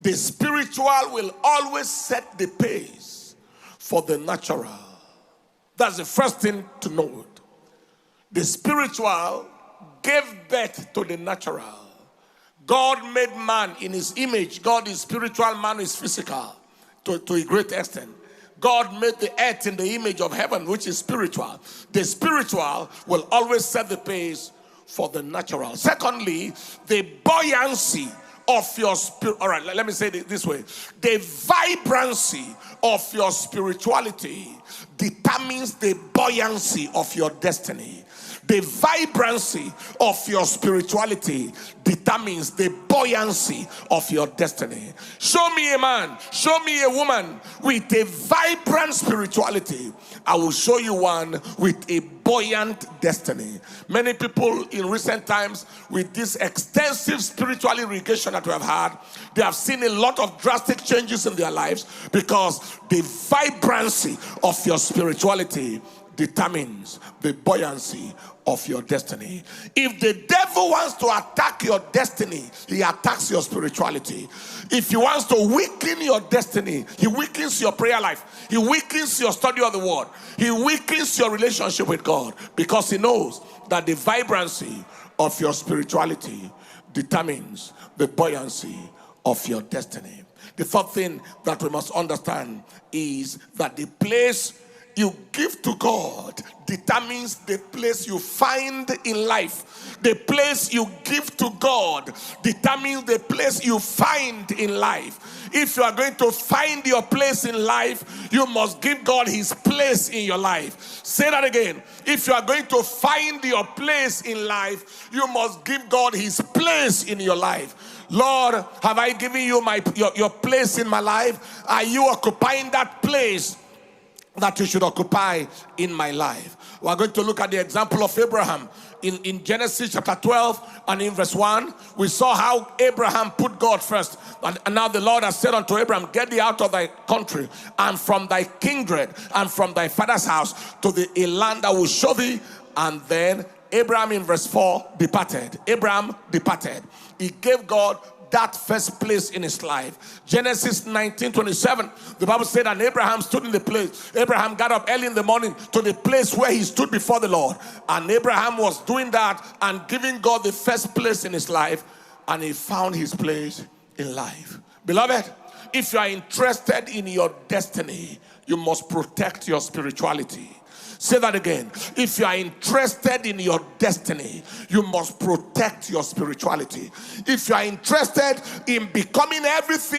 The spiritual will always set the pace for the natural. That's the first thing to note. The spiritual gave birth to the natural. God made man in his image. God is spiritual, man is physical to a great extent. God made the earth in the image of heaven, which is spiritual. The spiritual will always set the pace for the natural. Secondly, the buoyancy of your spirit. All right, let me say it this way. The vibrancy of your spirituality determines the buoyancy of your destiny. The vibrancy of your spirituality determines the buoyancy of your destiny. Show me a man, show me a woman with a vibrant spirituality. I will show you one with a buoyant destiny. Many people in recent times, with this extensive spiritual irrigation that we have had, they have seen a lot of drastic changes in their lives because the vibrancy of your spirituality determines the buoyancy of your destiny. If the devil wants to attack your destiny, he attacks your spirituality. If he wants to weaken your destiny, he weakens your prayer life. He weakens your study of the word. He weakens your relationship with God, because he knows that the vibrancy of your spirituality determines the buoyancy of your destiny. The third thing that we must understand is that the place you give to God determines the place you find in life. The place you give to God determines the place you find in life. If you are going to find your place in life, you must give God his place in your life. Say that again. If you are going to find your place in life, you must give God his place in your life. Lord, have I given you your place in my life? Are you occupying that place that you should occupy in my life? We are going to look at the example of Abraham in Genesis chapter 12 and in verse 1. We saw how Abraham put God first, and now the Lord has said unto Abraham, get thee out of thy country and from thy kindred and from thy father's house to a land I will show thee. And then Abraham in verse 4 departed. Abraham departed. He gave God that first place in his life. Genesis 19:27, the Bible said, and Abraham stood in the place. Abraham got up early in the morning to the place where he stood before the Lord. And Abraham was doing that and giving God the first place in his life, and he found his place in life. Beloved, if you are interested in your destiny, you must protect your spirituality. Say that again. If you are interested in your destiny, you must protect your spirituality. If you are interested in becoming everything